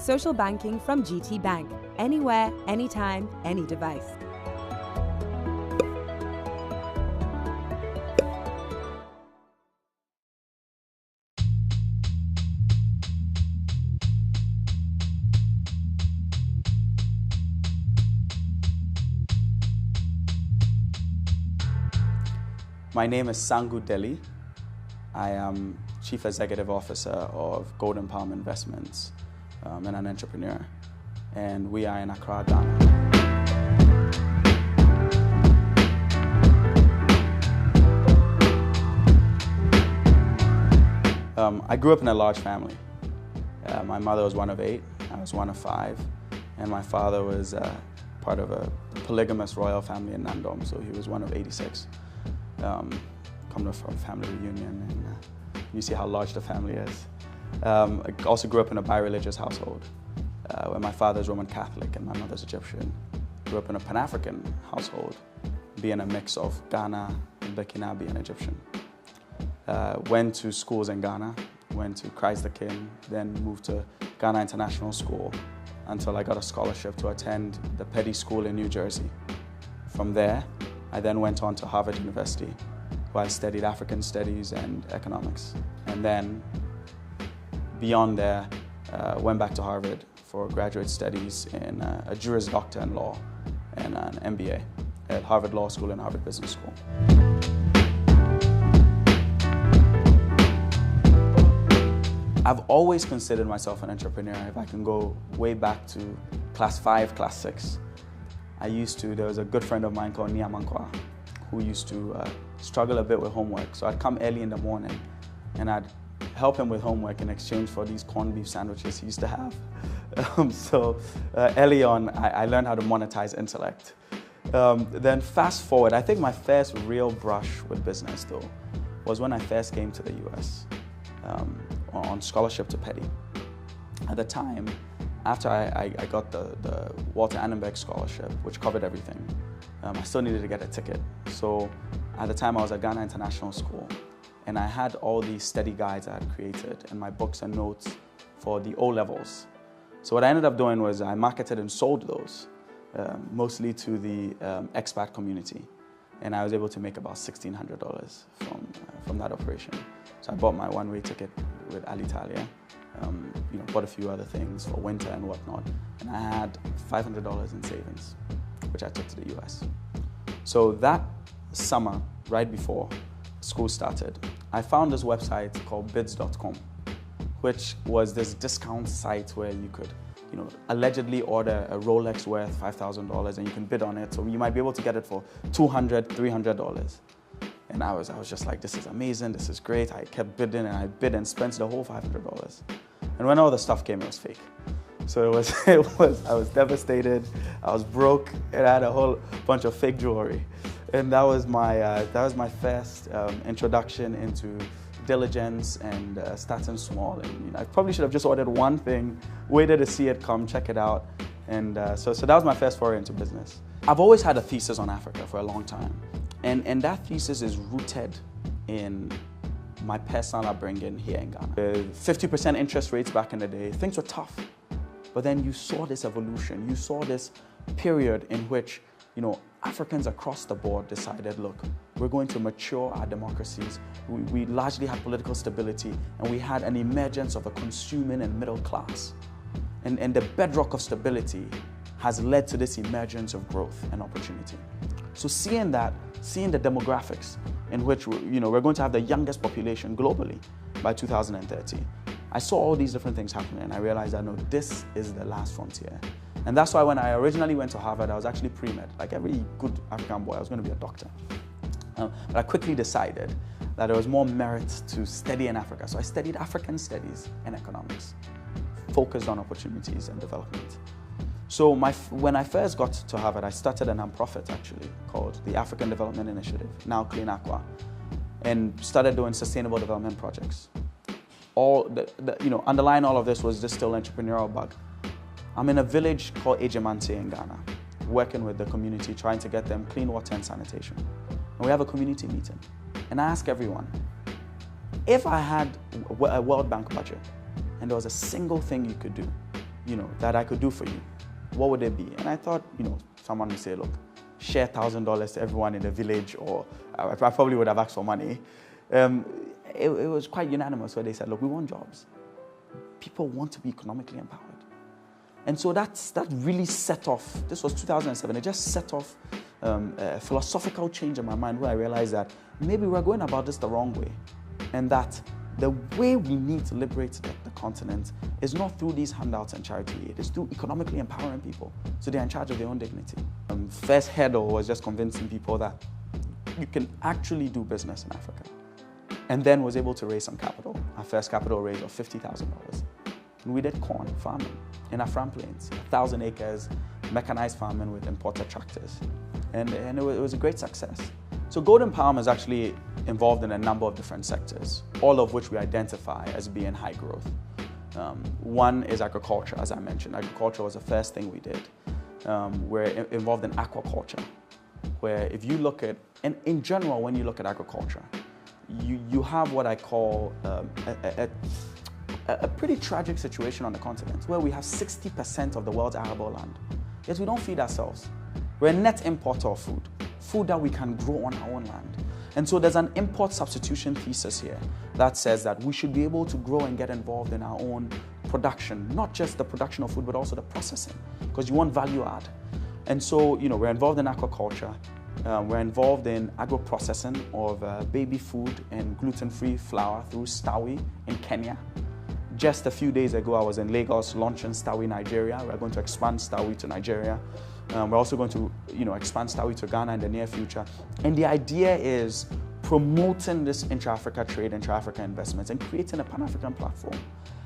Social banking from GT Bank. Anywhere, anytime, any device. My name is Sangu Delle. I am Chief Executive Officer of Golden Palm Investments and an entrepreneur. And we are in Accra, Ghana. I grew up in a large family. My mother was one of 8, I was one of 5, and my father was part of a polygamous royal family in Nandom, so he was one of 86. Coming from a family reunion, and you see how large the family is. I also grew up in a bi-religious household, where my father is Roman Catholic and my mother's Egyptian. Grew up in a Pan-African household, being a mix of Ghana, Burkinabe, and Egyptian. Went to schools in Ghana, went to Christ the King, then moved to Ghana International School until I got a scholarship to attend the Petty School in New Jersey. From there, I then went on to Harvard University, where I studied African Studies and Economics. And then, beyond there, went back to Harvard for graduate studies in a Juris Doctor in Law and an MBA at Harvard Law School and Harvard Business School. I've always considered myself an entrepreneur. If I can go way back to class 5, class 6, there was a good friend of mine called Niamankwa who used to struggle a bit with homework. So I'd come early in the morning and I'd help him with homework in exchange for these corned beef sandwiches he used to have. Early on, I learned how to monetize intellect. Then fast forward, I think my first real brush with business though was when I first came to the US on scholarship to Petty. At the time, after I got the Walter Annenberg scholarship, which covered everything, I still needed to get a ticket. So at the time I was at Ghana International School, and I had all these study guides I had created and my books and notes for the O-levels. So what I ended up doing was I marketed and sold those, mostly to the expat community. And I was able to make about $1,600 from that operation. So I bought my one-way ticket with Alitalia. Bought a few other things for winter and whatnot, and I had $500 in savings, which I took to the US. So that summer, right before school started, I found this website called bids.com, which was this discount site where you could, allegedly order a Rolex worth $5,000 and you can bid on it. So you might be able to get it for $200, $300. And I was just like, this is amazing, this is great. I kept bidding and I bid and spent the whole $500. And when all the stuff came, it was fake. So I was devastated, I was broke, and I had a whole bunch of fake jewelry. And that was my first introduction into diligence and starting small. And I probably should have just ordered one thing, waited to see it come, check it out. And so that was my first foray into business. I've always had a thesis on Africa for a long time. And that thesis is rooted in my personal upbringing here in Ghana. 50% interest rates back in the day, things were tough. But then you saw this evolution. You saw this period in which, Africans across the board decided, look, we're going to mature our democracies. We largely had political stability, and we had an emergence of a consuming and middle class. And the bedrock of stability has led to this emergence of growth and opportunity. So seeing the demographics in which we're going to have the youngest population globally by 2030, I saw all these different things happening, and I realized that, no, this is the last frontier. And that's why when I originally went to Harvard, I was actually pre-med. Like every good African boy, I was going to be a doctor. But I quickly decided that there was more merit to study in Africa. So I studied African studies and economics, focused on opportunities and development. So when I first got to Harvard, I started a nonprofit actually called the African Development Initiative, now Clean Aqua, and started doing sustainable development projects. Underlying all of this was this still entrepreneurial bug. I'm in a village called Ejimante in Ghana, working with the community, trying to get them clean water and sanitation. And we have a community meeting. And I ask everyone, if I had a World Bank budget and there was a single thing you could do, that I could do for you, what would it be? And I thought, someone would say, look, share $1,000 to everyone in the village, or I probably would have asked for money. It was quite unanimous where they said, look, we want jobs. People want to be economically empowered. And so that really set off, this was 2007, it just set off a philosophical change in my mind where I realized that maybe we're going about this the wrong way, and that the way we need to liberate the continent is not through these handouts and charity aid, it's through economically empowering people so they're in charge of their own dignity. First hurdle was just convincing people that you can actually do business in Africa, and then was able to raise some capital. Our first capital raise of $50,000. And we did corn farming in Afram Plains, 1,000 acres, mechanized farming with imported tractors. And it was a great success. So Golden Palm is actually involved in a number of different sectors, all of which we identify as being high growth. One is agriculture, as I mentioned. Agriculture was the first thing we did. We're involved in aquaculture, where if you look at, and in general, when you look at agriculture, you have what I call a pretty tragic situation on the continent, where we have 60% of the world's arable land. Yet we don't feed ourselves. We're a net importer of food that we can grow on our own land. And so there's an import substitution thesis here that says that we should be able to grow and get involved in our own production, not just the production of food, but also the processing, because you want value add. And so, we're involved in aquaculture. We're involved in agro-processing of baby food and gluten-free flour through Stawi in Kenya. Just a few days ago, I was in Lagos launching Stawi Nigeria. We're going to expand Stawi to Nigeria. We're also going to, expand Stawi to Ghana in the near future. And the idea is promoting this intra-Africa trade, intra-Africa investments, and creating a Pan-African platform.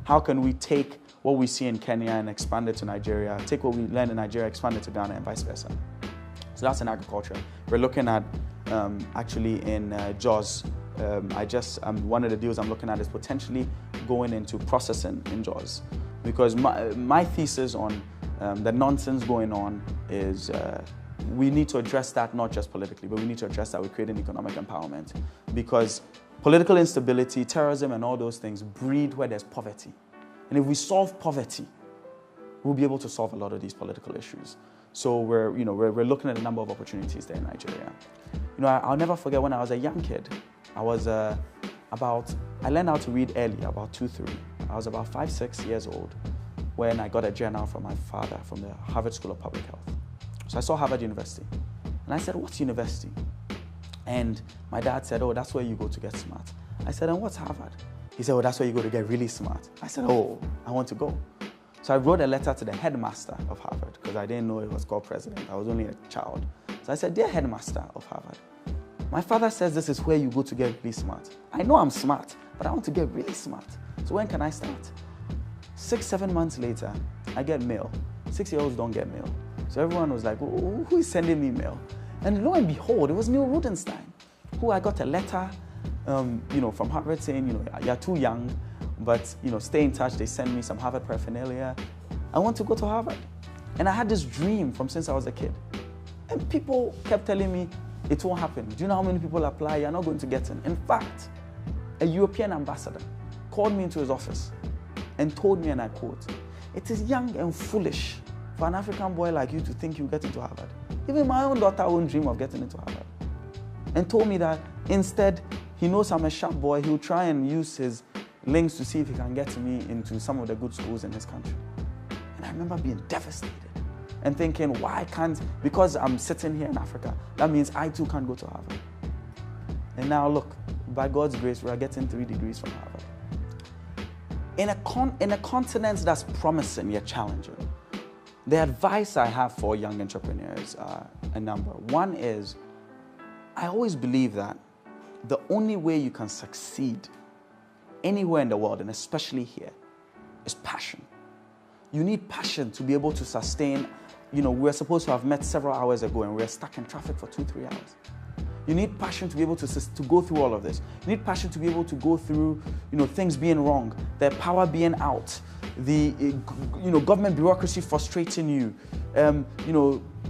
How can we take what we see in Kenya and expand it to Nigeria, take what we learn in Nigeria, expand it to Ghana, and vice versa? So that's in agriculture. We're looking at, actually in Jos, one of the deals I'm looking at is potentially going into processing in Jos, because my thesis on the nonsense going on is we need to address that not just politically, but we need to address that with creating economic empowerment, because political instability, terrorism, and all those things breed where there's poverty. And if we solve poverty, we'll be able to solve a lot of these political issues. So we're looking at a number of opportunities there in Nigeria. I'll never forget when I was a young kid. I learned how to read early, about 2, 3. I was about 5, 6 years old when I got a journal from my father from the Harvard School of Public Health. So I saw Harvard University. And I said, what's university? And my dad said, oh, that's where you go to get smart. I said, and what's Harvard? He said, oh, that's where you go to get really smart. I said, oh, I want to go. So I wrote a letter to the headmaster of Harvard, because I didn't know it was called president. I was only a child. So I said, dear headmaster of Harvard, my father says this is where you go to get really smart. I know I'm smart, but I want to get really smart. So when can I start? 6, 7 months later, I get mail. 6-year-olds don't get mail. So everyone was like, who is sending me mail? And lo and behold, it was Neil Rudenstein, who I got a letter from Harvard saying, you're too young, but stay in touch. They send me some Harvard paraphernalia. I want to go to Harvard. And I had this dream from since I was a kid. And people kept telling me, it won't happen. Do you know how many people apply? You're not going to get in. In fact, a European ambassador called me into his office and told me, and I quote, it is young and foolish for an African boy like you to think you'll get into Harvard. Even my own daughter won't dream of getting into Harvard. And told me that instead, he knows I'm a sharp boy. He'll try and use his links to see if he can get me into some of the good schools in his country. And I remember being devastated and thinking, why can't, because I'm sitting here in Africa, that means I too can't go to Harvard. And now look, by God's grace, we are getting 3 degrees from Harvard. In a continent that's promising yet challenging, the advice I have for young entrepreneurs are a number. One is, I always believe that the only way you can succeed anywhere in the world, and especially here, is passion. You need passion to be able to sustain. We're supposed to have met several hours ago and we're stuck in traffic for 2, 3 hours. You need passion to be able to go through all of this. You need passion to be able to go through, things being wrong, the power being out, the government bureaucracy frustrating you,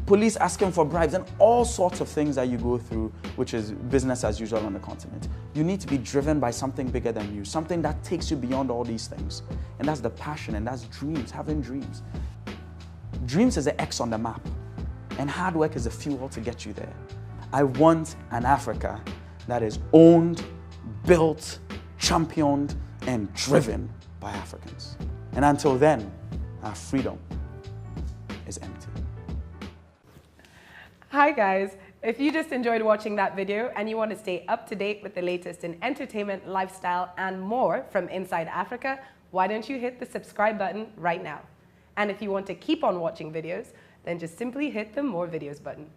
police asking for bribes, and all sorts of things that you go through, which is business as usual on the continent. You need to be driven by something bigger than you, something that takes you beyond all these things. And that's the passion, and that's dreams, having dreams. Dreams is the X on the map, and hard work is the fuel to get you there. I want an Africa that is owned, built, championed, and driven by Africans. And until then, our freedom is empty. Hi guys, if you just enjoyed watching that video and you want to stay up to date with the latest in entertainment, lifestyle, and more from inside Africa, why don't you hit the subscribe button right now? And if you want to keep on watching videos, then just simply hit the more videos button.